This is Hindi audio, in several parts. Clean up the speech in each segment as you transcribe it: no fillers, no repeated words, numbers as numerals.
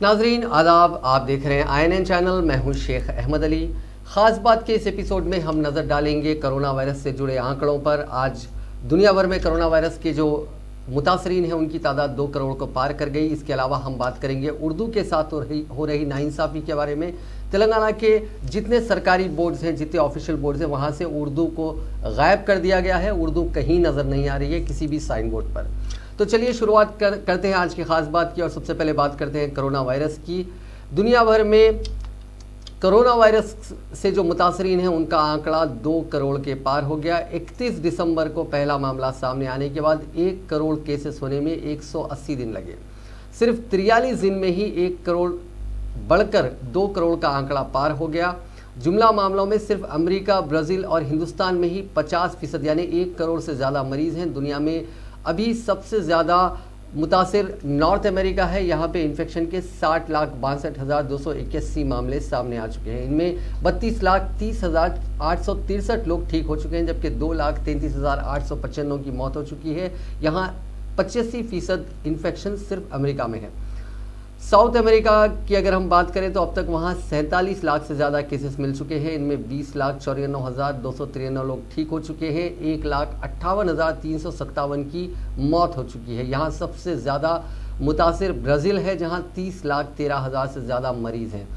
नाजरीन आदाब, आप देख रहे हैं INN चैनल। मैं हूं शेख अहमद अली। ख़ास बात के इस एपिसोड में हम नज़र डालेंगे कोरोना वायरस से जुड़े आंकड़ों पर। आज दुनिया भर में कोरोना वायरस के जो मुतासरीन हैं उनकी तादाद 2 करोड़ को पार कर गई। इसके अलावा हम बात करेंगे उर्दू के साथ हो रही नाइंसाफ़ी के बारे में। तेलंगाना के जितने सरकारी बोर्ड्स हैं, जितने ऑफिशियल बोर्ड्स हैं, वहाँ से उर्दू को गायब कर दिया गया है। उर्दू कहीं नज़र नहीं आ रही है किसी भी साइन बोर्ड पर। तो चलिए शुरुआत करते हैं आज की ख़ास बात की। और सबसे पहले बात करते हैं कोरोना वायरस की। दुनिया भर में कोरोना वायरस से जो मुतासरीन हैं उनका आंकड़ा 2 करोड़ के पार हो गया। 31 दिसंबर को पहला मामला सामने आने के बाद 1 करोड़ केसेस होने में 180 दिन लगे। सिर्फ 43 दिन में ही 1 करोड़ बढ़कर 2 करोड़ का आंकड़ा पार हो गया। जुमला मामलों में सिर्फ अमेरिका, ब्राज़ील और हिंदुस्तान में ही 50% यानी 1 करोड़ से ज़्यादा मरीज़ हैं। दुनिया में अभी सबसे ज़्यादा मुतासिर नॉर्थ अमेरिका है। यहाँ पे इन्फेक्शन के 60,62,281 मामले सामने आ चुके हैं। इनमें 32,30,863 लोग ठीक हो चुके हैं, जबकि 2,33,895 की मौत हो चुकी है। यहाँ 85% इन्फेक्शन सिर्फ अमेरिका में है। साउथ अमेरिका की अगर हम बात करें तो अब तक वहाँ 47 लाख से ज़्यादा केसेस मिल चुके हैं। इनमें 20,94,293 लोग ठीक हो चुके हैं। 1,58,357 की मौत हो चुकी है। यहाँ सबसे ज़्यादा मुतासिर ब्राज़ील है, जहाँ 30,13,000 से ज़्यादा मरीज़ हैं।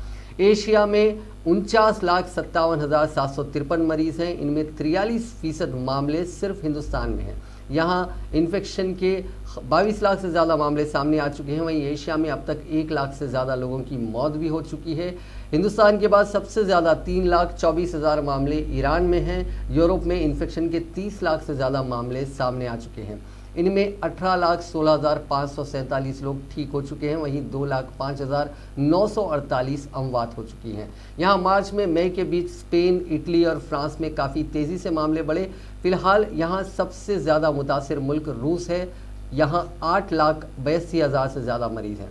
एशिया में 49,57,753 मरीज़ हैं। इनमें 43% मामले सिर्फ हिंदुस्तान में हैं। यहाँ इन्फेक्शन के 22 लाख से ज़्यादा मामले सामने आ चुके हैं। वहीं एशिया में अब तक 1 लाख से ज़्यादा लोगों की मौत भी हो चुकी है। हिंदुस्तान के बाद सबसे ज़्यादा 3,24,000 मामले ईरान में हैं। यूरोप में इन्फेक्शन के 30 लाख से ज़्यादा मामले सामने आ चुके हैं। इनमें 18,16,547 लोग ठीक हो चुके हैं। वहीं 2,05,948 अमवात हो चुकी हैं। यहाँ मार्च में मई के बीच स्पेन, इटली और फ्रांस में काफ़ी तेज़ी से मामले बढ़े। फिलहाल यहाँ सबसे ज़्यादा मुतासिर मुल्क रूस है। यहाँ 8,82,000 से ज़्यादा मरीज़ हैं।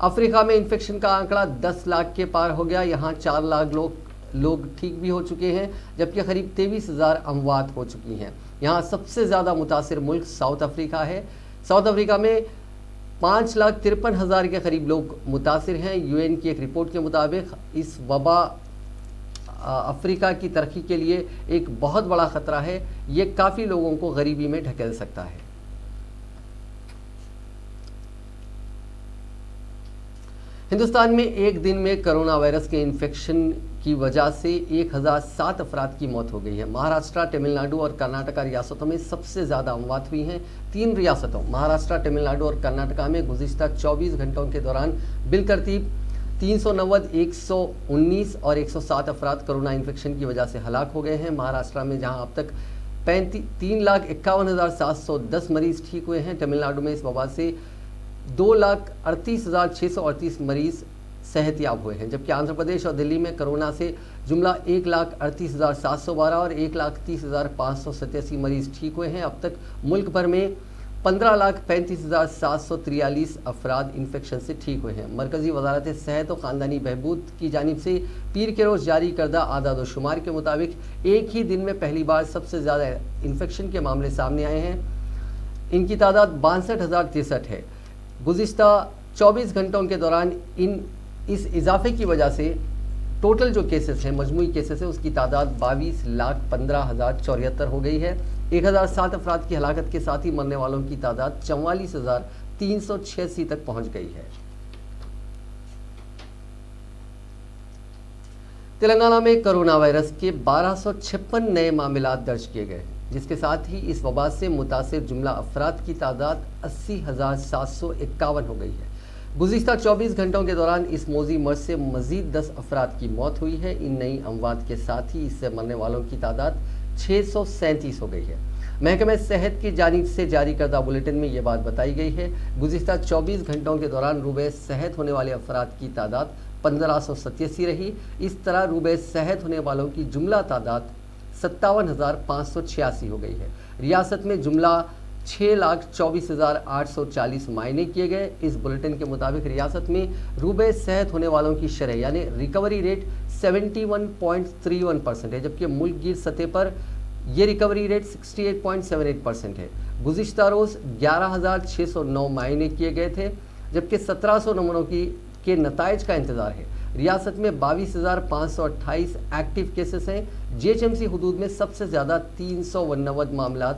अफ्रीका में इन्फेक्शन का आंकड़ा 10 लाख के पार हो गया। यहाँ 4 लाख लोग ठीक भी हो चुके हैं, जबकि करीब 23,000 अमवात हो चुकी हैं। यहाँ सबसे ज़्यादा मुतासिर मुल्क साउथ अफ्रीका है। साउथ अफ्रीका में 5,53,000 के करीब लोग मुतासिर हैं। UN की एक रिपोर्ट के मुताबिक इस वबा अफ्रीका की तरक्की के लिए एक बहुत बड़ा ख़तरा है। ये काफ़ी लोगों को गरीबी में ढकेल सकता है। हिंदुस्तान में एक दिन में कोरोना वायरस के इन्फेक्शन की वजह से 1,007 अफराद की मौत हो गई है। महाराष्ट्र, तमिलनाडु और कर्नाटका रियासतों में सबसे ज़्यादा अमवात हुई हैं। 3 रियासतों महाराष्ट्र, तमिलनाडु और कर्नाटका में गुज़िश्ता 24 घंटों के दौरान बिलतरतीब 390, 119 और 107 अफराद कोरोना इन्फेक्शन की वजह से हलाक हो गए हैं। महाराष्ट्र में जहां अब तक 3,51,710 मरीज़ ठीक हुए हैं। तमिलनाडु में इस वबा से 2,38,638 मरीज़ सेहतयाब हुए हैं, जबकि आंध्र प्रदेश और दिल्ली में कोरोना से जुमला 1,38,712 और 1,30,587 मरीज़ ठीक हुए हैं। अब तक मुल्क भर में 15,35,743 अफराद इन्फेक्शन से ठीक हुए हैं। मरकज़ी वजारत सेहत और ख़ानदानी बहबूद की जानिब से पीर के रोज़ जारी करदा आदाद व शुमार के मुताबिक एक ही दिन में पहली बार सबसे ज़्यादा इन्फेक्शन के मामले सामने आए हैं। इनकी तादाद 62,063 है। गुज़िश्ता 24 घंटों के दौरान इस इजाफे की वजह से टोटल जो केसेस हैं, मजमूई केसेस है, उसकी तादाद 22,15,074 हो गई है। 1,007 अफराद की हलाकत के साथ ही मरने वालों की तादाद 44,386 तक पहुंच गई है। तेलंगाना में कोरोना वायरस के 1256 नए मामलात दर्ज किए गए, जिसके साथ ही इस वबा से मुतासिर जुमला अफराद की तादाद 80,751 हो गई है। गुज़िश्ता 24 घंटों के दौरान इस मौजी मर्ज से मज़ीद 10 अफराद की मौत हुई है। इन नई अमवात के साथ ही इससे मरने वालों की तादाद 637 हो गई है। महकमे सेहत की जानिब से जारी करदा बुलेटिन में ये बात बताई गई है। गुज़िश्ता 24 घंटों के दौरान रूबे सेहत होने वाले अफराद की तादाद 1587 रही। इस तरह रूबे सेहत होने वालों की जुमला तादाद 57,586 हो गई है। रियासत में जुमला 6,24,840 मायने किए गए। इस बुलेटिन के मुताबिक रियासत में रूबे सेहत होने वालों की शरह यानी रिकवरी रेट 71.31% है, जबकि मुल्क गिर सतह पर ये रिकवरी रेट 68.78% है। गुज़िश्ता रोज़ 11,609 मायने किए गए थे, जबकि 1,700 नमूनों के नताइज का इंतजार है। रियासत में 22,528 एक्टिव केसेस हैं। जीएचएमसी हुदूद में सबसे ज़्यादा 399 मामला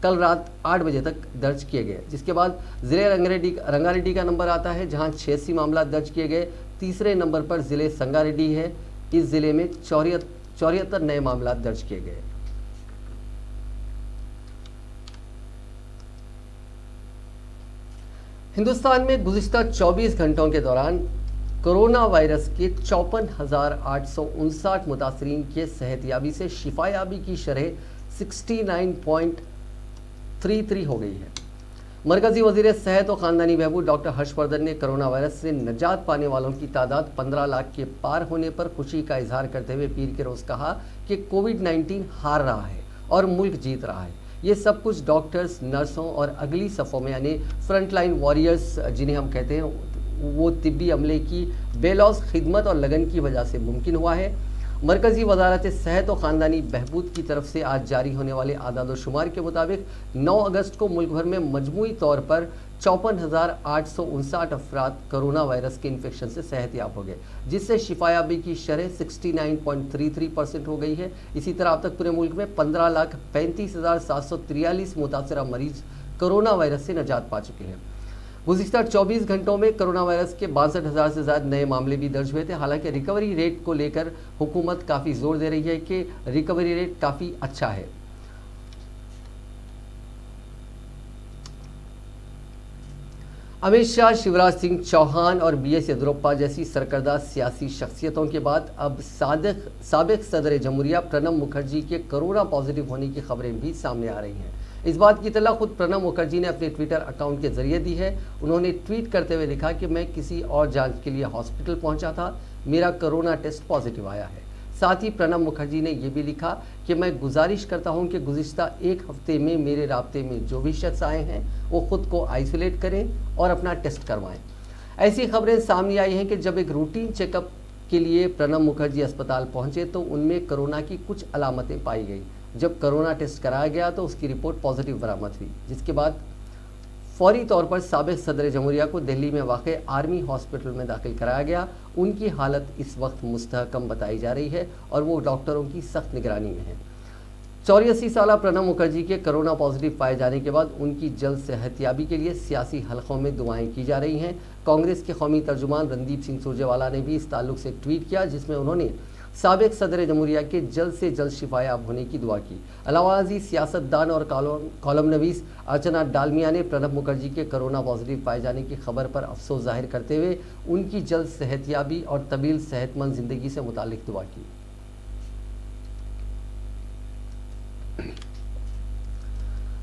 कल रात 8 बजे तक दर्ज किए गए, जिसके बाद ज़िले रंगारेड्डी का नंबर आता है जहां 86 मामला दर्ज किए गए। तीसरे नंबर पर ज़िले संगारेड्डी है। इस ज़िले में 74 नए मामला दर्ज किए गए। हिंदुस्तान में गुज़िश्ता 24 घंटों के दौरान कोरोना वायरस के 54,859 मुतासरीन के सेहतयाबी से शिफायाबी की शरह 69.33 हो गई है। मरकजी वजीर सेहत और ख़ानदानी बहबूद डॉक्टर हर्षवर्धन ने कोरोना वायरस से निजात पाने वालों की तादाद 15 लाख के पार होने पर खुशी का इजहार करते हुए पीर के रोज़ कहा कि कोविड-19 हार रहा है और मुल्क जीत रहा है। ये सब कुछ डॉक्टर्स, नर्सों और अगली सफ़ों में यानी फ्रंटलाइन वॉरियर्स जिन्हें हम कहते हैं, वो तिब्बी अमले की बेलौस खिदमत और लगन की वजह से मुमकिन हुआ है। मरकज़ी वजारत सेहत और ख़ानदानी बहबूद की तरफ से आज जारी होने वाले आदाद-ओ-शुमार के मुताबिक 9 अगस्त को मुल्क भर में मजमूई तौर पर 54,859 अफराद कोरोना वायरस के इन्फेक्शन से सेहतयाब हो गए, जिससे शिफायाबी की शरह 69.33% हो गई है। इसी तरह अब तक पूरे मुल्क में 15,35,743 मुतासरा मरीज कोरोना वायरस से निजात पा चुके हैं। गुज़िश्ता 24 घंटों में कोरोना वायरस के 62,000 से ज़्यादा नए मामले भी दर्ज हुए थे। हालांकि रिकवरी रेट को लेकर हुकूमत काफ़ी जोर दे रही है कि रिकवरी रेट काफ़ी अच्छा है। अमित शाह, शिवराज सिंह चौहान और BS येदियुरप्पा जैसी सरकर्दा सियासी शख्सियतों के बाद अब साबिक सदर जमहूरिया प्रणब मुखर्जी के कोरोना पॉजिटिव होने की खबरें भी सामने आ रही हैं। इस बात की इत्तला खुद प्रणब मुखर्जी ने अपने ट्विटर अकाउंट के जरिए दी है। उन्होंने ट्वीट करते हुए लिखा कि मैं किसी और जांच के लिए हॉस्पिटल पहुंचा था, मेरा कोरोना टेस्ट पॉजिटिव आया है। साथ ही प्रणब मुखर्जी ने यह भी लिखा कि मैं गुजारिश करता हूं कि गुज़िश्ता एक हफ्ते में मेरे राब्ते में जो भी शख्स आए हैं वो खुद को आइसोलेट करें और अपना टेस्ट करवाएं। ऐसी खबरें सामने आई हैं कि जब एक रूटीन चेकअप के लिए प्रणब मुखर्जी अस्पताल पहुंचे तो उनमें कोरोना की कुछ अलामतें पाई गई। जब कोरोना टेस्ट कराया गया तो उसकी रिपोर्ट पॉजिटिव बरामद हुई, जिसके बाद फौरी तौर पर साबिक सदर जमहूरिया को दिल्ली में वाक़ आर्मी हॉस्पिटल में दाखिल कराया गया। उनकी हालत इस वक्त मुस्तहकम बताई जा रही है और वो डॉक्टरों की सख्त निगरानी में है। 84 साला प्रणब मुखर्जी के कोरोना पॉजिटिव पाए जाने के बाद उनकी जल्द सेहतयाबी के लिए सियासी हलकों में दुआएं की जा रही हैं। कांग्रेस के कौमी तर्जुमान रणदीप सिंह सुरजेवाला ने भी इस ताल्लुक से ट्वीट किया, जिसमें उन्होंने साबिक सदर जमहूरिया के जल्द से जल्द शिफायाब होने की दुआ की। अलावाजी सियासतदान और कॉलम नवीस अर्चना डालमिया ने प्रणब मुखर्जी के कोरोना पॉजिटिव पाए जाने की खबर पर अफसोस जाहिर करते हुए उनकी जल्द सेहतयाबी और तवील सेहतमंद जिंदगी से मुतालिक दुआ की।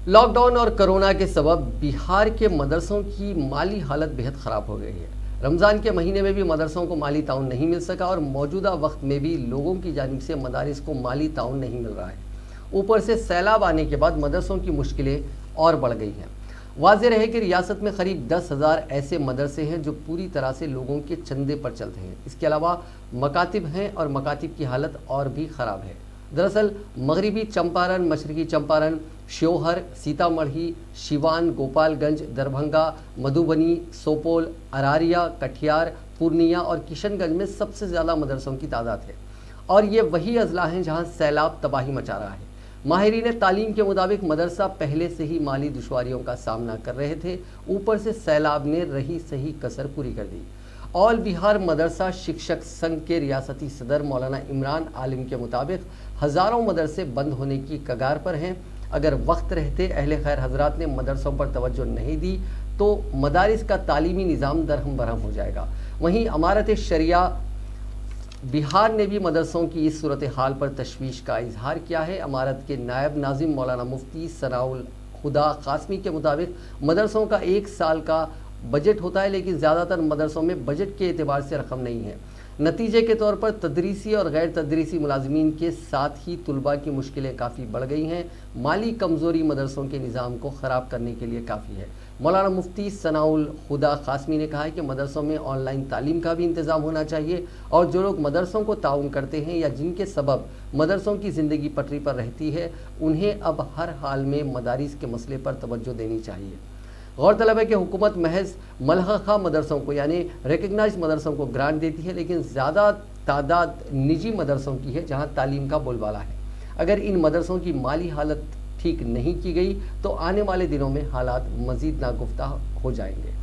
लॉकडाउन और कोरोना के सबब बिहार के मदरसों की माली हालत बेहद ख़राब हो गई है। रमज़ान के महीने में भी मदरसों को माली ताउन नहीं मिल सका और मौजूदा वक्त में भी लोगों की जानिब से मदारिस को माली ताउन नहीं मिल रहा है। ऊपर से सैलाब आने के बाद मदरसों की मुश्किलें और बढ़ गई हैं। वाज़ेह रहे कि रियासत में करीब 10,000 ऐसे मदरसे हैं जो पूरी तरह से लोगों के चंदे पर चलते हैं। इसके अलावा मकातिब हैं और मकातिब की हालत और भी ख़राब है। दरअसल मगरबी चंपारण, मशरकी चंपारण, श्योहर, सीतामढ़ी, सिवान, गोपालगंज, दरभंगा, मधुबनी, सुपौल, अरारिया, कटिहार, पूर्णिया और किशनगंज में सबसे ज़्यादा मदरसों की तादाद है और ये वही अजला हैं जहां सैलाब तबाही मचा रहा है। माहिरीन तालीम के मुताबिक मदरसा पहले से ही माली दुश्वारियों का सामना कर रहे थे, ऊपर से सैलाब ने रही सही कसर पूरी कर दी। ऑल बिहार मदरसा शिक्षक संघ के रियासती सदर मौलाना इमरान आलिम के मुताबिक हज़ारों मदरसे बंद होने की कगार पर हैं। अगर वक्त रहते अहले खैर हजरात ने मदरसों पर तवज्जो नहीं दी तो मदारिस का तालीमी निज़ाम दरहम बरहम हो जाएगा। वहीं अमारत शरिया बिहार ने भी मदरसों की इस सूरत हाल पर तशवीश का इजहार किया है। अमारत के नायब नाजिम मौलाना मुफ्ती सनाउल खुदा कासमी के मुताबिक मदरसों का एक साल का बजट होता है, लेकिन ज़्यादातर मदरसों में बजट के एतबार से रकम नहीं है। नतीजे के तौर पर तदरीसी और गैर तदरीसी मुलाजमीन के साथ ही तुलबा की मुश्किलें काफ़ी बढ़ गई हैं। माली कमज़ोरी मदरसों के निज़ाम को ख़राब करने के लिए काफ़ी है। मौलाना मुफ्ती सनाउल खुदा कासमी ने कहा है कि मदरसों में ऑनलाइन तालीम का भी इंतज़ाम होना चाहिए और जो लोग मदरसों को ताउन करते हैं या जिनके सबब मदरसों की ज़िंदगी पटरी पर रहती है, उन्हें अब हर हाल में मदारिस के मसले पर तवज्जो देनी चाहिए। गौरतलब है कि हुकूमत महज मलहका मदरसों को यानी रिकग्नाइज मदरसों को ग्रांट देती है, लेकिन ज़्यादा तादाद निजी मदरसों की है जहां तालीम का बोलबाला है। अगर इन मदरसों की माली हालत ठीक नहीं की गई तो आने वाले दिनों में हालात मजीद नागुफ्ता हो जाएंगे।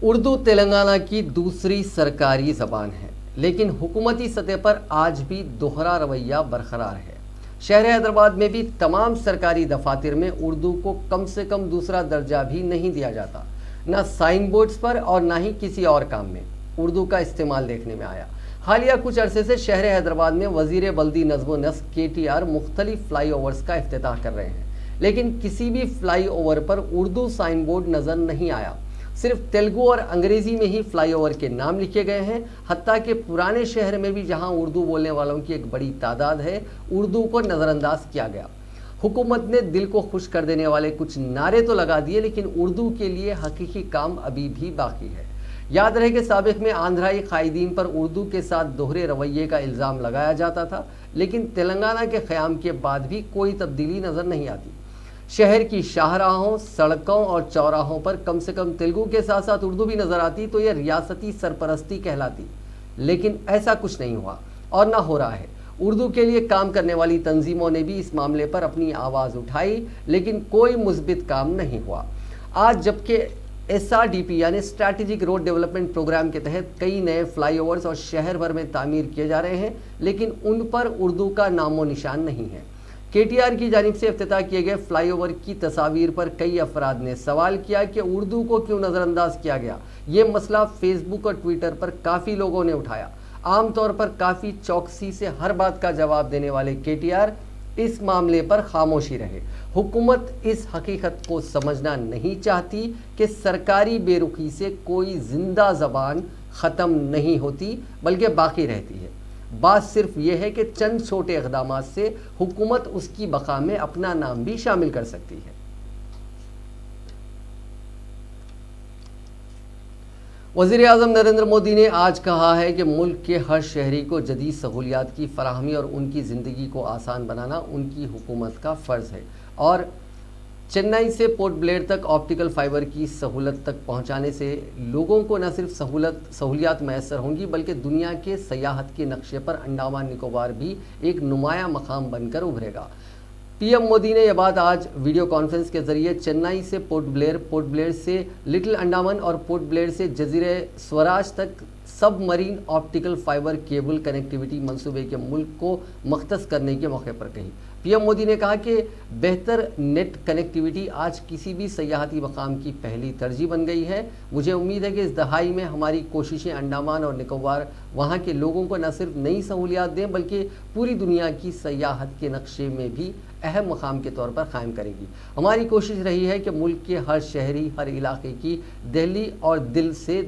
उर्दू तेलंगाना की दूसरी सरकारी ज़बान है, लेकिन हुकूमती सतह पर आज भी दोहरा रवैया बरकरार है। शहर हैदराबाद में भी तमाम सरकारी दफातर में उर्दू को कम से कम दूसरा दर्जा भी नहीं दिया जाता। न साइन बोर्ड्स पर और न ही किसी और काम में उर्दू का इस्तेमाल देखने में आया। हालिया कुछ अरसे से शहर हैदराबाद में वजीर बल्दी नज़्म नस्क KTR मुख्तलिफ फ्लाई ओवर्स का इफ्तिताह कर रहे हैं, लेकिन किसी भी फ्लाई ओवर पर उर्दू साइन बोर्ड नज़र नहीं आया। सिर्फ तेलुगु और अंग्रेजी में ही फ्लाईओवर के नाम लिखे गए हैं। हत्ता कि पुराने शहर में भी जहां उर्दू बोलने वालों की एक बड़ी तादाद है, उर्दू को नज़रअंदाज किया गया। हुकूमत ने दिल को खुश कर देने वाले कुछ नारे तो लगा दिए, लेकिन उर्दू के लिए हकीकी काम अभी भी बाकी है। याद रहे कि साबिक में आंध्राई कायदीन पर उर्दू के साथ दोहरे रवैये का इल्ज़ाम लगाया जाता था, लेकिन तेलंगाना के क़याम के बाद भी कोई तब्दीली नज़र नहीं आती। शहर की शाहराहों, सड़कों और चौराहों पर कम से कम तेलुगु के साथ साथ उर्दू भी नजर आती तो यह रियासती सरपरस्ती कहलाती, लेकिन ऐसा कुछ नहीं हुआ और ना हो रहा है। उर्दू के लिए काम करने वाली तंजीमों ने भी इस मामले पर अपनी आवाज़ उठाई, लेकिन कोई मुस्बित काम नहीं हुआ। आज जबकि SRDP यानी स्ट्रैटेजिक रोड डेवलपमेंट प्रोग्राम के तहत कई नए फ्लाईओवर्स और शहर भर में तामीर किए जा रहे हैं, लेकिन उन पर उर्दू का नामो निशान नहीं है। KTR की जानिब से इफ्तिताह किए गए फ्लाईओवर की तस्वीर पर कई अफराद ने सवाल किया कि उर्दू को क्यों नज़रअंदाज किया गया। ये मसला फेसबुक और ट्विटर पर काफ़ी लोगों ने उठाया। आमतौर पर काफ़ी चौकसी से हर बात का जवाब देने वाले KTR इस मामले पर खामोशी रहे। हुकूमत इस हकीकत को समझना नहीं चाहती कि सरकारी बेरुखी से कोई जिंदा ज़बान ख़त्म नहीं होती, बल्कि बाकी रहती है। बात सिर्फ यह है कि चंद छोटे इक़दामात से हुकूमत उसकी बका में अपना नाम भी शामिल कर सकती है। वज़ीर आज़म नरेंद्र मोदी ने आज कहा है कि मुल्क के हर शहरी को जदीद सहूलियात की फराहमी और उनकी ज़िंदगी को आसान बनाना उनकी हुकूमत का फ़र्ज़ है, और चेन्नई से पोर्ट ब्लेयर तक ऑप्टिकल फाइबर की सहूलत तक पहुंचाने से लोगों को न सिर्फ सहूलियात मैसर होंगी, बल्कि दुनिया के सयाहत के नक्शे पर अंडमान निकोबार भी एक नुमाया मकाम बनकर उभरेगा। PM मोदी ने यह बात आज वीडियो कॉन्फ्रेंस के जरिए चेन्नई से पोर्ट ब्लेयर से लिटिल अंडमान और पोर्ट ब्लेयर से जजीरे स्वराज तक submarine optical fibre cable connectivity मंसूबे के मुल्क को मख्तस करने के मौके पर कही। PM मोदी ने कहा कि बेहतर नेट कनेक्टिविटी आज किसी भी सयाहती मकाम की पहली तरजीह बन गई है। मुझे उम्मीद है कि इस दहाई में हमारी कोशिशें अंडमान और निकोबार वहाँ के लोगों को न सिर्फ नई सहूलियात दें, बल्कि पूरी दुनिया की सयाहत के नक्शे में भी अहम मकाम के तौर पर कायम करेगी। हमारी कोशिश रही है कि मुल्क के हर शहरी, हर इलाके की दिल्ली और दिल से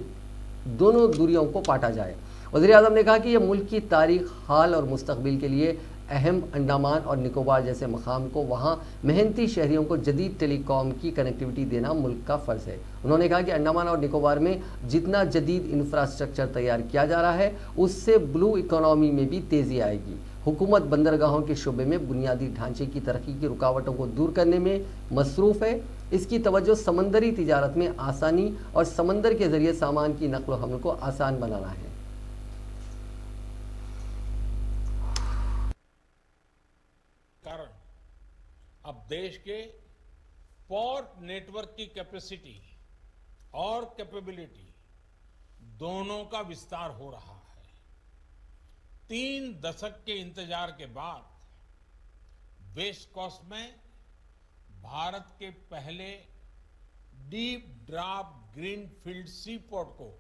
दोनों दूरियों को पाटा जाए। वज़ीर आज़म ने कहा कि यह मुल्क की तारीख, हाल और मुस्तकबिल के लिए अहम अंडमान और निकोबार जैसे मकाम को वहाँ मेहनती शहरियों को जदीद टेलीकॉम की कनेक्टिविटी देना मुल्क का फ़र्ज़ है। उन्होंने कहा कि अंडमान और निकोबार में जितना जदीद इंफ्रास्ट्रक्चर तैयार किया जा रहा है, उससे ब्लू इकोनॉमी में भी तेज़ी आएगी। हुकूमत बंदरगाहों के शुबे में बुनियादी ढांचे की तरक्की की रुकावटों को दूर करने में मसरूफ़ है। इसकी तवज्जो समंदरी तिजारत में आसानी और समंदर के ज़रिए सामान की नक़्ल व हमल को आसान बनाना है। कारण अब देश के पोर्ट नेटवर्क की कैपेसिटी और कैपेबिलिटी दोनों का विस्तार हो रहा है। 3 दशक के इंतजार के बाद वेस्ट कोस्ट में भारत के पहले डीप ड्राफ्ट ग्रीनफील्ड सी पोर्ट को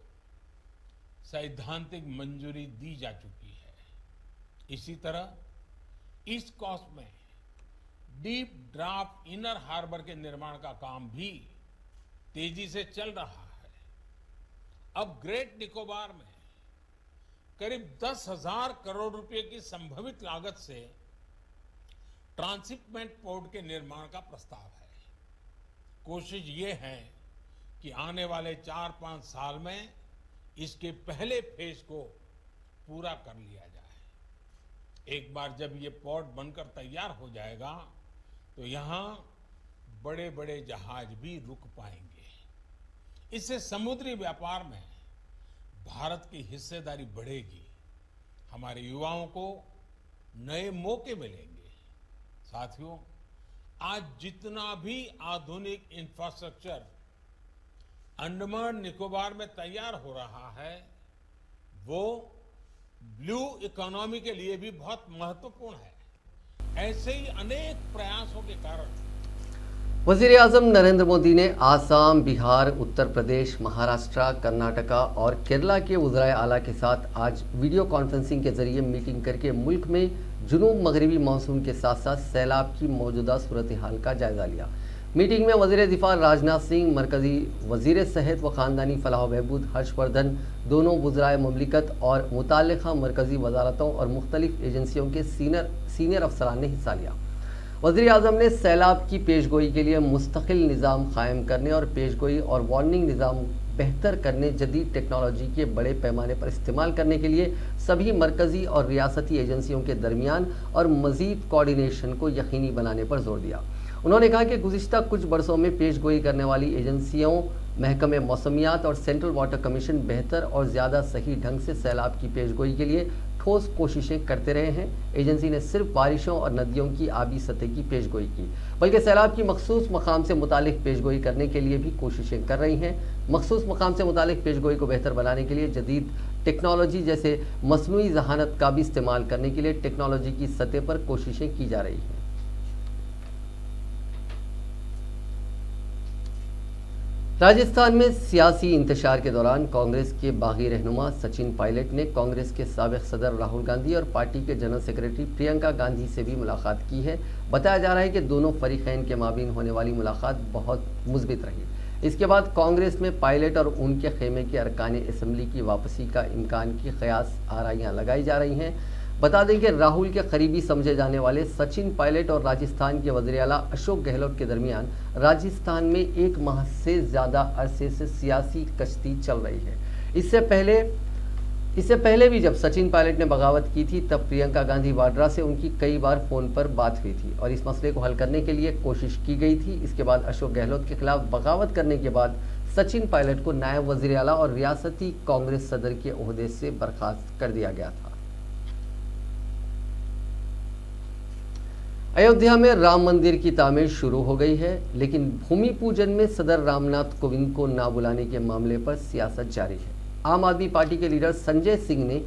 सैद्धांतिक मंजूरी दी जा चुकी है। इसी तरह ईस्ट कोस्ट में डीप ड्राफ्ट इनर हार्बर के निर्माण का काम भी तेजी से चल रहा है। अब ग्रेट निकोबार में करीब 10,000 करोड़ रुपए की संभावित लागत से ट्रांसशिपमेंट पोर्ट के निर्माण का प्रस्ताव है। कोशिश ये है कि आने वाले 4-5 साल में इसके पहले फेज को पूरा कर लिया जाए। एक बार जब ये पोर्ट बनकर तैयार हो जाएगा तो यहाँ बड़े बड़े जहाज भी रुक पाएंगे। इससे समुद्री व्यापार में भारत की हिस्सेदारी बढ़ेगी, हमारे युवाओं को नए मौके मिलेंगे। साथियों, आज जितना भी आधुनिक इंफ्रास्ट्रक्चर अंडमान निकोबार में तैयार हो रहा है वो ब्लू इकोनॉमी के लिए भी बहुत महत्वपूर्ण है। ऐसे ही अनेक प्रयासों के कारण वजीर आजम नरेंद्र मोदी ने आसाम, बिहार, उत्तर प्रदेश, महाराष्ट्र, कर्नाटका और केरला के वज़राए आला के साथ आज वीडियो कॉन्फ्रेंसिंग के जरिए मीटिंग करके मुल्क में जुनूब मगरबी मानसून के साथ साथ सैलाब की मौजूदा सूरत हाल का जायजा लिया। मीटिंग में वज़ीर दिफा राजनाथ सिंह, मरकजी वज़ीर सेहत व ख़ानदानी फलाह बहबूद हर्षवर्धन, दोनों वज़राए मुमलिकत और मुताल्लिक़ा मरकजी वजारतों और मुख्तलिफ एजेंसियों के सीनियर अफसरान ने हिस्सा लिया। वज़ीर आज़म ने सैलाब की पेशगोई के लिए मुस्तकिल निज़ाम कायम करने और पेशगोई और वार्निंग निज़ाम बेहतर करने, जदीद टेक्नोलॉजी के बड़े पैमाने पर इस्तेमाल करने के लिए सभी मरकज़ी और रियासती एजेंसियों के दरमियान और मज़ीद कोऑर्डिनेशन को यकीनी बनाने पर जोर दिया। उन्होंने कहा कि गुज़िश्ता कुछ बरसों में पेशगोई करने वाली एजेंसियों, महकमे मौसमियात और सेंट्रल वाटर कमीशन बेहतर और ज़्यादा सही ढंग से सैलाब की पेशगोई के लिए ठोस कोशिशें करते रहे हैं। एजेंसी ने सिर्फ बारिशों और नदियों की आबी सतह की पेशगोई की, बल्कि सैलाब की मखसूस मकाम से मुतालिक पेशगोई करने के लिए भी कोशिशें कर रही हैं। मखसूस मकाम से मुतालिक पेशगोई को बेहतर बनाने के लिए जदीद टेक्नोलॉजी जैसे मसनूई जहानत का भी इस्तेमाल करने के लिए टेक्नोलॉजी की सतह पर कोशिशें की जा रही हैं। राजस्थान में सियासी इंतशार के दौरान कांग्रेस के बागी रहनुमा सचिन पायलट ने कांग्रेस के साबिक सदर राहुल गांधी और पार्टी के जनरल सेक्रेटरी प्रियंका गांधी से भी मुलाकात की है। बताया जा रहा है कि दोनों फरीकैन के माबीन होने वाली मुलाकात बहुत मुस्बित रही। इसके बाद कांग्रेस में पायलट और उनके खेमे के अरकान असम्बली की वापसी का इम्कान की कयास आराइयाँ लगाई जा रही हैं। बता दें कि राहुल के करीबी समझे जाने वाले सचिन पायलट और राजस्थान के वज़ीर आला अशोक गहलोत के दरमियान राजस्थान में 1 माह से ज़्यादा अरसे से सियासी कश्ती चल रही है। इससे पहले भी जब सचिन पायलट ने बगावत की थी तब प्रियंका गांधी वाड्रा से उनकी कई बार फ़ोन पर बात हुई थी और इस मसले को हल करने के लिए कोशिश की गई थी। इसके बाद अशोक गहलोत के खिलाफ बगावत करने के बाद सचिन पायलट को नायब वज़ीर आला और रियासती कांग्रेस सदर के ओहदे से बर्खास्त कर दिया गया था। अयोध्या में राम मंदिर की तामीर शुरू हो गई है, लेकिन भूमि पूजन में सदर रामनाथ कोविंद को ना बुलाने के मामले पर सियासत जारी है। आम आदमी पार्टी के लीडर संजय सिंह ने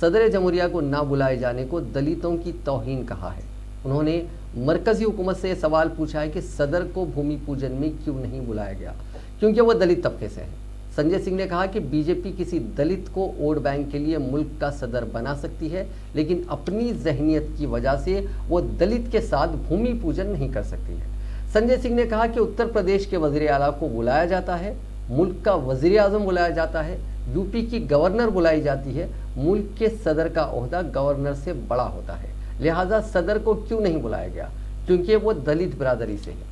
सदर जमहूरिया को ना बुलाए जाने को दलितों की तौहीन कहा है। उन्होंने मरकजी हुकूमत से यह सवाल पूछा है कि सदर को भूमि पूजन में क्यों नहीं बुलाया गया, क्योंकि वह दलित तबके से हैं। संजय सिंह ने कहा कि बीजेपी किसी दलित को वोट बैंक के लिए मुल्क का सदर बना सकती है, लेकिन अपनी जहनियत की वजह से वो दलित के साथ भूमि पूजन नहीं कर सकती है। संजय सिंह ने कहा कि उत्तर प्रदेश के वज़ीर आला को बुलाया जाता है, मुल्क का वज़ीर आज़म बुलाया जाता है, यूपी की गवर्नर बुलाई जाती है। मुल्क के सदर का ओहदा गवर्नर से बड़ा होता है, लिहाजा सदर को क्यों नहीं बुलाया गया, क्योंकि वो दलित बिरादरी से है।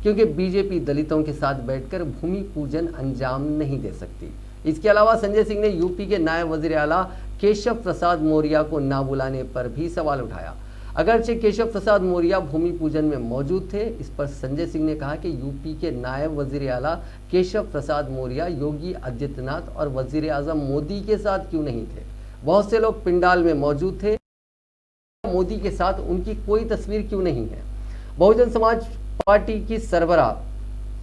क्योंकि बीजेपी दलितों के साथ बैठकर भूमि पूजन अंजाम नहीं दे सकती। इसके अलावा संजय सिंह ने यूपी के नायब वज़ीर आला केशव प्रसाद मौर्य को ना बुलाने पर भी सवाल उठाया। अगरचे केशव प्रसाद मौर्य भूमि पूजन में मौजूद थे, इस पर संजय सिंह ने कहा कि यूपी के नायब वज़ीर आला केशव प्रसाद मौर्य योगी आदित्यनाथ और वज़ीर आज़म मोदी के साथ क्यों नहीं थे। बहुत से लोग पिंडाल में मौजूद थे, मोदी के साथ उनकी कोई तस्वीर क्यों नहीं है। बहुजन समाज पार्टी की सरबरा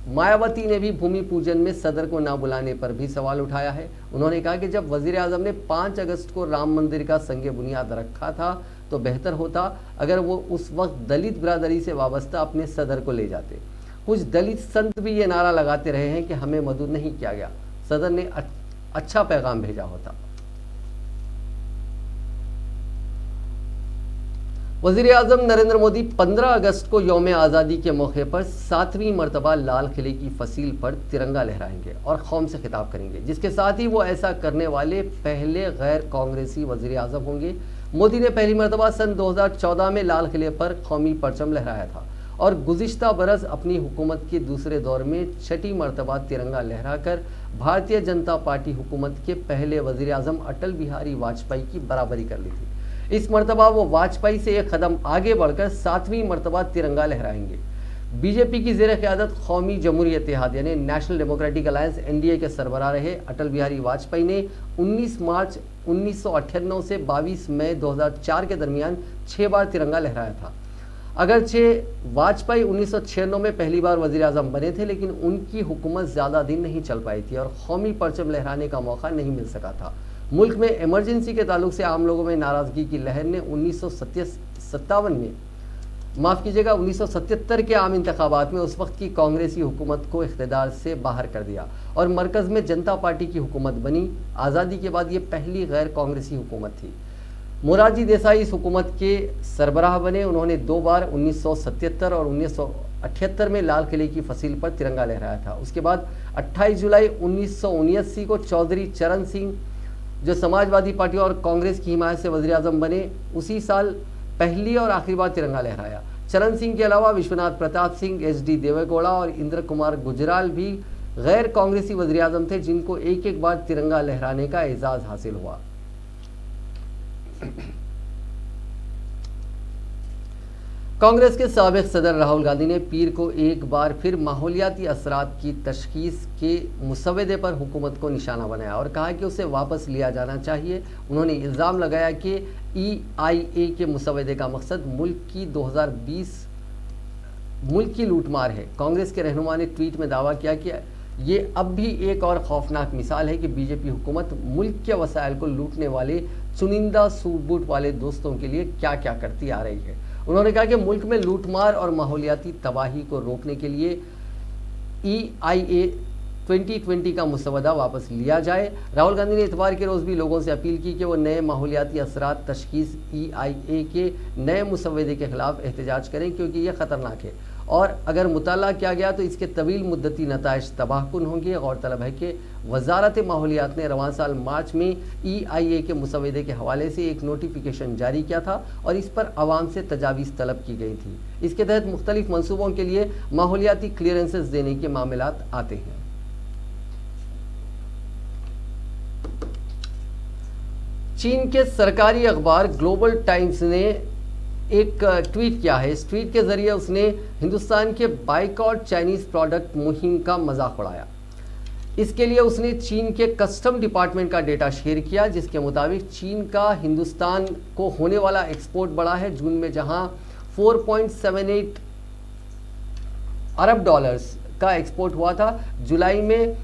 मायावती ने भी भूमि पूजन में सदर को ना बुलाने पर भी सवाल उठाया है। उन्होंने कहा कि जब वज़ीर आज़म ने 5 अगस्त को राम मंदिर का संगे बुनियाद रखा था तो बेहतर होता अगर वो उस वक्त दलित बिरादरी से वाबस्ता अपने सदर को ले जाते। कुछ दलित संत भी ये नारा लगाते रहे हैं कि हमें मदद नहीं किया गया, सदर ने अच्छा पैगाम भेजा होता। वज़ीर आज़म नरेंद्र मोदी 15 अगस्त को यौम आज़ादी के मौके पर 7वीं मरतबा लाल किले की फसील पर तिरंगा लहराएंगे और कौम से खिताब करेंगे, जिसके साथ ही वो ऐसा करने वाले पहले गैर कांग्रेसी वज़ीर आज़म होंगे। मोदी ने पहली मरतबा सन 2014 में लाल किले पर कौमी परचम लहराया था और गुज़िश्ता बरस अपनी हुकूमत के दूसरे दौर में 6ठी मरतबा तिरंगा लहराकर भारतीय जनता पार्टी हुकूमत के पहले वज़ीर आज़म अटल बिहारी वाजपेयी की बराबरी कर ली थी। इस मर्तबा वो वाजपेयी से एक कदम आगे बढ़कर 7वीं मर्तबा तिरंगा लहराएंगे। बीजेपी की जेर क़यादत कौमी जमहूरी इत्तेहाद यानी नेशनल डेमोक्रेटिक अलायंस एनडीए के सरबराह रहे अटल बिहारी वाजपेयी ने 19 मार्च 1998 से 22 मई 2004 के दरमियान 6 बार तिरंगा लहराया था। अगरचे वाजपेयी 1996 में पहली बार वज़ीर आज़म बने थे, लेकिन उनकी हुकूमत ज़्यादा दिन नहीं चल पाई थी और कौमी परचम लहराने का मौका नहीं मिल सका था। मुल्क में इमरजेंसी के ताल्लुक से आम लोगों में नाराज़गी की लहर ने 1977 के आम इंतखाबात में उस वक्त की कांग्रेसी हुकूमत को इख्तिदार से बाहर कर दिया और मरकज़ में जनता पार्टी की हुकूमत बनी। आज़ादी के बाद ये पहली गैर कांग्रेसी हुकूमत थी। मोरारजी देसाई इस हुकूमत के सरबराह बने। उन्होंने 2 बार 1977 और 1978 में लाल किले की फसील पर तिरंगा लहराया था। उसके बाद 28 जुलाई 1979 को चौधरी चरण सिंह, जो समाजवादी पार्टी और कांग्रेस की हिमायत से वज़ीर आज़म बने, उसी साल पहली और आखिरी बार तिरंगा लहराया। चरण सिंह के अलावा विश्वनाथ प्रताप सिंह, एच.डी. देवेगौड़ा और इंद्र कुमार गुजराल भी गैर कांग्रेसी वज़ीर आज़म थे, जिनको एक एक बार तिरंगा लहराने का एजाज़ हासिल हुआ। कांग्रेस के साबिक सदर राहुल गांधी ने पीर को एक बार फिर माहौलियाती असरात की तशखीस के मुसव्वदे पर हुकूमत को निशाना बनाया और कहा कि उसे वापस लिया जाना चाहिए। उन्होंने इल्ज़ाम लगाया कि EIA के मुसव्वदे का मकसद मुल्क की लूटमार है। कांग्रेस के रहनुमा ने ट्वीट में दावा किया कि ये अब भी एक और खौफनाक मिसाल है कि बीजेपी हुकूमत मुल्क के वसाइल को लूटने वाले चुनिंदा सूट बूट वाले दोस्तों के लिए क्या क्या करती आ रही है। उन्होंने कहा कि मुल्क में लूटमार और माहौलियाती तबाही को रोकने के लिए EIA 2020 का मुसव्वदा वापस लिया जाए। राहुल गांधी ने इतवार के रोज़ भी लोगों से अपील की कि वो नए माहौलियाती असरात तशखीस EIA के नए मुसव्वदे के खिलाफ एहतजाज करें, क्योंकि यह ख़तरनाक है और अगर मुताला किया गया तो इसके तवील मुद्दती नताइज तबाहकुन होंगे। गौरतलब है कि वजारत माहौलियात ने रवां साल मार्च में EIA के मुसव्वदे के हवाले से एक नोटिफिकेशन जारी किया था और इस पर आवाम से तजावीज़ तलब की गई थी। इसके तहत मुख्तलिफ मनसूबों के लिए माहौलियाती क्लियरेंसेस देने के मामलात आते हैं। चीन के सरकारी अखबार ग्लोबल टाइम्स ने एक ट्वीट किया है। इस ट्वीट के जरिए उसने हिंदुस्तान के बाइकॉट चाइनीज प्रोडक्ट मुहिम का मजाक उड़ाया। इसके लिए उसने चीन के कस्टम डिपार्टमेंट का डेटा शेयर किया, जिसके मुताबिक चीन का हिंदुस्तान को होने वाला एक्सपोर्ट बढ़ा है। जून में जहां 4.78 अरब डॉलर्स का एक्सपोर्ट हुआ था, जुलाई में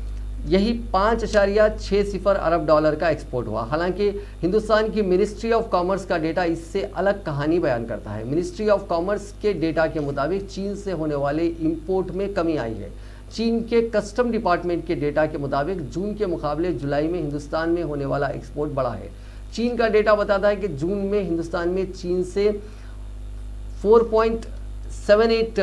यही 5.60 अरब डॉलर का एक्सपोर्ट हुआ। हालांकि हिंदुस्तान की मिनिस्ट्री ऑफ कॉमर्स का डेटा इससे अलग कहानी बयान करता है। मिनिस्ट्री ऑफ कॉमर्स के डेटा के मुताबिक चीन से होने वाले इंपोर्ट में कमी आई है। चीन के कस्टम डिपार्टमेंट के डेटा के मुताबिक जून के मुकाबले जुलाई में हिंदुस्तान में होने वाला एक्सपोर्ट बढ़ा है। चीन का डेटा बताता है कि जून में हिंदुस्तान में चीन से 4.78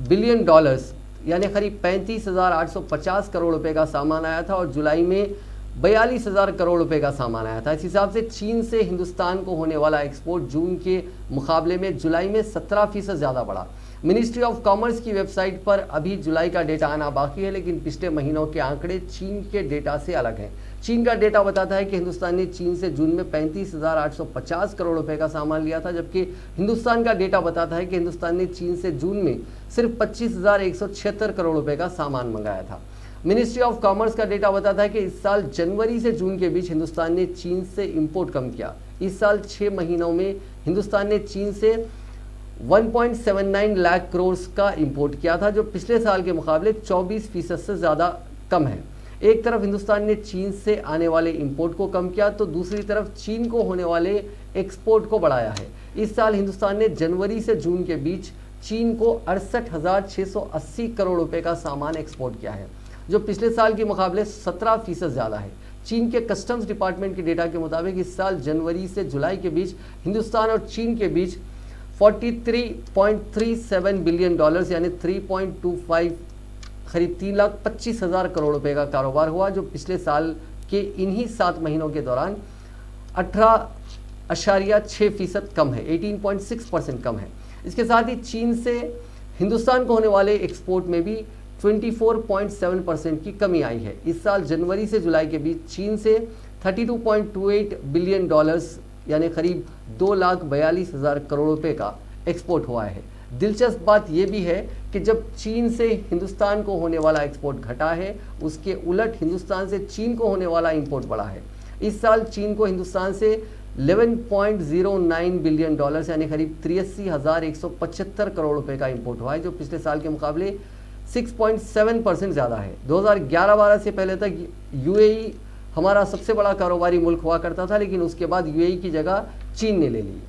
बिलियन डॉलर्स यानी करीब 35,850 करोड़ रुपए का सामान आया था और जुलाई में 42,000 करोड़ रुपए का सामान आया था। इस हिसाब से चीन से हिंदुस्तान को होने वाला एक्सपोर्ट जून के मुकाबले में जुलाई में 17% ज़्यादा बढ़ा। मिनिस्ट्री ऑफ कॉमर्स की वेबसाइट पर अभी जुलाई का डेटा आना बाकी है, लेकिन पिछले महीनों के आंकड़े चीन के डेटा से अलग हैं। चीन का डेटा बताता है कि हिंदुस्तान ने चीन से जून में 35,850 करोड़ रुपए का सामान लिया था, जबकि हिंदुस्तान का डेटा बताता है कि हिंदुस्तान ने चीन से जून में सिर्फ 25,176 करोड़ रुपए का सामान मंगाया था। मिनिस्ट्री ऑफ कॉमर्स का डेटा बताता है कि इस साल जनवरी से जून के बीच हिंदुस्तान ने चीन से इंपोर्ट कम किया। इस साल 6 महीनों में हिंदुस्तान ने चीन से 1.79 लाख करोड़ का इंपोर्ट किया था, जो पिछले साल के मुकाबले 24% से ज़्यादा कम है। एक तरफ हिंदुस्तान ने चीन से आने वाले इंपोर्ट को कम किया तो दूसरी तरफ चीन को होने वाले एक्सपोर्ट को बढ़ाया है। इस साल हिंदुस्तान ने जनवरी से जून के बीच चीन को 68,680 करोड़ रुपए का सामान एक्सपोर्ट किया है, जो पिछले साल के मुकाबले 17% ज़्यादा है। चीन के कस्टम्स डिपार्टमेंट के डेटा के मुताबिक इस साल जनवरी से जुलाई के बीच हिंदुस्तान और चीन के बीच 43.37 बिलियन डॉलर्स यानी 3.25 करीब 3,25,000 करोड़ रुपए का कारोबार हुआ, जो पिछले साल के इन्हीं 7 महीनों के दौरान 18.6% कम है, 18.6% कम है। इसके साथ ही चीन से हिंदुस्तान को होने वाले एक्सपोर्ट में भी 24.7% की कमी आई है। इस साल जनवरी से जुलाई के बीच चीन से 32.28 बिलियन डॉलर्स यानी करीब 2,42,000 करोड़ रुपए का एक्सपोर्ट हुआ है। दिलचस्प बात यह भी है कि जब चीन से हिंदुस्तान को होने वाला एक्सपोर्ट घटा है, उसके उलट हिंदुस्तान से चीन को होने वाला इंपोर्ट बढ़ा है। इस साल चीन को हिंदुस्तान से 11.09 बिलियन डॉलर यानी करीब 83,175 करोड़ रुपए का इंपोर्ट हुआ है, जो पिछले साल के मुकाबले 6.7% ज़्यादा है। 2011-12 से पहले तक यूएई हमारा सबसे बड़ा कारोबारी मुल्क हुआ करता था, लेकिन उसके बाद यूएई की जगह चीन ने ले ली।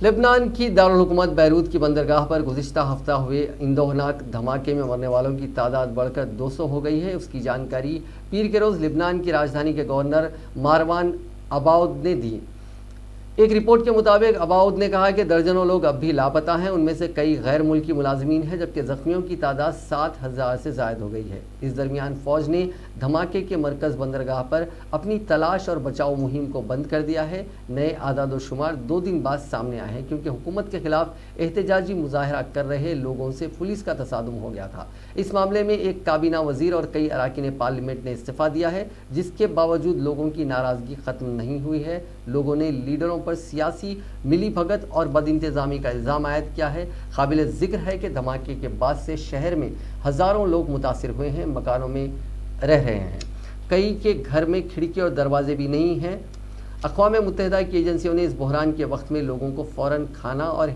लेबनान की दारुल हुकूमत बैरूत की बंदरगाह पर गुज़िश्ता हफ्ता हुए इंदोहनाक धमाके में मरने वालों की तादाद बढ़कर 200 हो गई है। उसकी जानकारी पीर के रोज़ लेबनान की राजधानी के गवर्नर मारवान अबाउद ने दी। एक रिपोर्ट के मुताबिक अबाउद ने कहा कि दर्जनों लोग अब भी लापता हैं, उनमें से कई गैर मुल्की मुलाजमीन हैं, जबकि ज़ख्मियों की तादाद 7,000 से ज़ायद हो गई है। इस दरमियान फ़ौज ने धमाके के मरकज़ बंदरगाह पर अपनी तलाश और बचाव मुहिम को बंद कर दिया है। नए आदाद शुमार 2 दिन बाद सामने आए हैं, क्योंकि हुकूमत के खिलाफ एहतजाजी मुजाहरा कर रहे लोगों से पुलिस का तसादुम हो गया था। इस मामले में एक काबीना वजीर और कई अरकान पार्लियामेंट ने इस्तीफ़ा दिया है, जिसके बावजूद लोगों की नाराज़गी ख़त्म नहीं हुई है। लोगों ने लीडरों पर सियासी मिली भगत और बदइंतज़ामी का इल्ज़ाम आयद किया है। काबिल ज़िक्र है कि धमाके के बाद से शहर में हज़ारों लोग मुतासिर हुए हैं, मकानों में रह रहे हैं। कई के घर में खिड़की और दरवाजे भी नहीं हैं। अक़वाम मुत्तहिदा की एजेंसियों ने इस बहरान के वक्त में लोगों को फ़ौरन खाना और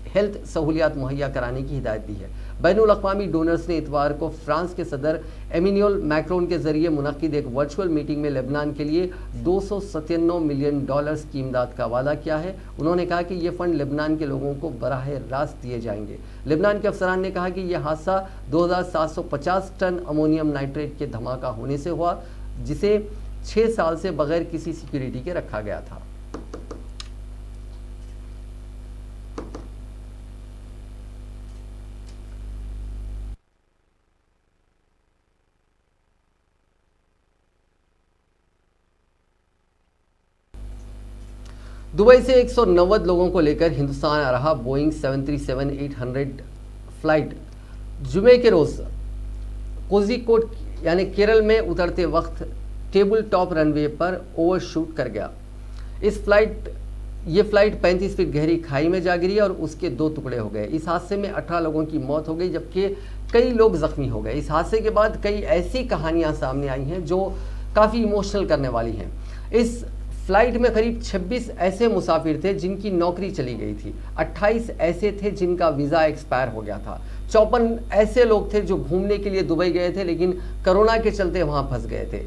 हेल्थ सहूलियात मुहैया कराने की हिदायत दी है। बैनुल अक़वामी डोनर्स ने इतवार को फ्रांस के सदर एमिन्युअल मैक्रोन के जरिए मुनक़िद एक वर्चुअल मीटिंग में लेबनान के लिए 297 मिलियन डॉलर्स की इमदाद का वादा किया है। उन्होंने कहा कि ये फ़ंड लेबनान के लोगों को बराह रास्त दिए जाएंगे। लेबनान के अफसरान ने कहा कि यह हादसा 2750 टन अमोनियम नाइट्रेट के धमाका होने से हुआ, जिसे 6 साल से बगैर किसी सिक्योरिटी के रखा गया था। दुबई से 190 लोगों को लेकर हिंदुस्तान आ रहा बोइंग 737-800 फ्लाइट जुमे के रोज़ कोझिकोड यानी केरल में उतरते वक्त टेबल टॉप रनवे पर ओवरशूट कर गया। ये फ्लाइट 35 फीट गहरी खाई में जा गिरी और उसके 2 टुकड़े हो गए। इस हादसे में 18 लोगों की मौत हो गई, जबकि कई लोग जख्मी हो गए। इस हादसे के बाद कई ऐसी कहानियां सामने आई हैं जो काफ़ी इमोशनल करने वाली हैं। इस फ्लाइट में करीब 26 ऐसे मुसाफिर थे जिनकी नौकरी चली गई थी, 28 ऐसे थे जिनका वीज़ा एक्सपायर हो गया था, 54 ऐसे लोग थे जो घूमने के लिए दुबई गए थे लेकिन कोरोना के चलते वहाँ फंस गए थे।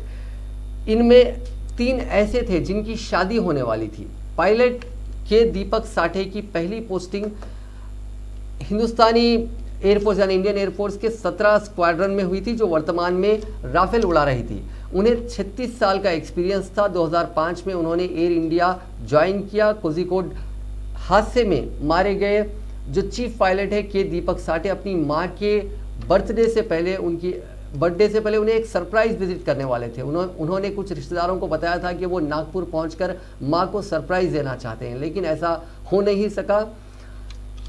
इनमें 3 ऐसे थे जिनकी शादी होने वाली थी। पायलट के दीपक साठे की पहली पोस्टिंग हिंदुस्तानी एयरफोर्स यानी इंडियन एयरफोर्स के 17 स्क्वाड्रन में हुई थी, जो वर्तमान में राफेल उड़ा रही थी। उन्हें 36 साल का एक्सपीरियंस था। 2005 में उन्होंने एयर इंडिया ज्वाइन किया। कोझिकोड हादसे में मारे गए जो चीफ पायलट है के दीपक साठे अपनी मां के बर्थडे से पहले उन्हें एक सरप्राइज विजिट करने वाले थे। उन्होंने कुछ रिश्तेदारों को बताया था कि वो नागपुर पहुंचकर मां को सरप्राइज देना चाहते हैं, लेकिन ऐसा हो नहीं सका।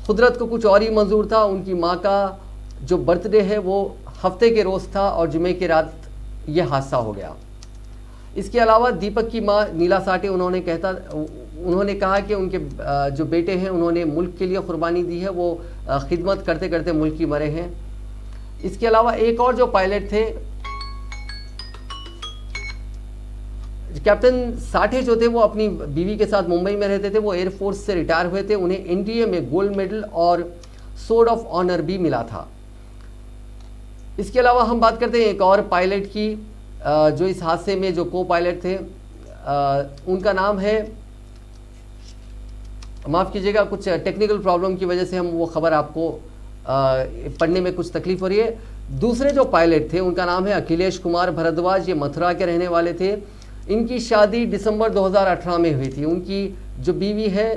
कुदरत को कुछ और ही मंजूर था। उनकी मां का जो बर्थडे है वो हफ्ते के रोज़ था और जुमे की रात यह हादसा हो गया। इसके अलावा दीपक की मां नीला साठे उन्होंने कहा कि उनके जो बेटे हैं उन्होंने मुल्क के लिए कुर्बानी दी है, वो खिदमत करते करते मुल्क की मरे हैं। इसके अलावा एक और जो पायलट थे, कैप्टन साठे जो थे वो अपनी बीवी के साथ मुंबई में रहते थे। वो एयरफोर्स से रिटायर हुए थे। उन्हें एनडीए में गोल्ड मेडल और सोर्ड ऑफ ऑनर भी मिला था। इसके अलावा हम बात करते हैं एक और पायलट की जो इस हादसे में जो को पायलट थे, उनका नाम है, माफ़ कीजिएगा कुछ टेक्निकल प्रॉब्लम की वजह से हम वो खबर आपको पढ़ने में कुछ तकलीफ हो रही है। दूसरे जो पायलट थे उनका नाम है अखिलेश कुमार भरद्वाज। ये मथुरा के रहने वाले थे। इनकी शादी दिसंबर 2018 में हुई थी। उनकी जो बीवी है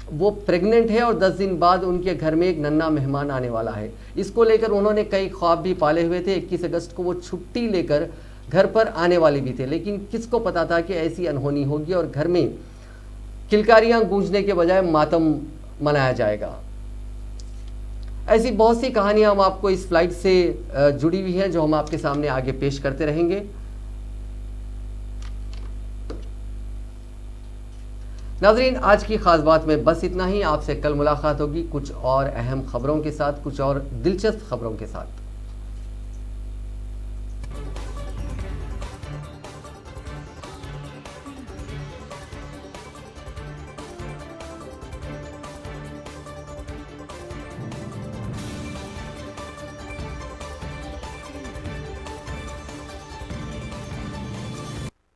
वो प्रेग्नेंट है और 10 दिन बाद उनके घर में एक नन्हा मेहमान आने वाला है। इसको लेकर उन्होंने कई ख्वाब भी पाले हुए थे। 21 अगस्त को वो छुट्टी लेकर घर पर आने वाले भी थे, लेकिन किसको पता था कि ऐसी अनहोनी होगी और घर में किलकारियां गूंजने के बजाय मातम मनाया जाएगा। ऐसी बहुत सी कहानियां हम आपको इस फ्लाइट से जुड़ी हुई हैं जो हम आपके सामने आगे पेश करते रहेंगे। नाजरीन, आज की खास बात में बस इतना ही। आपसे कल मुलाकात होगी कुछ और अहम खबरों के साथ, कुछ और दिलचस्प खबरों के साथ।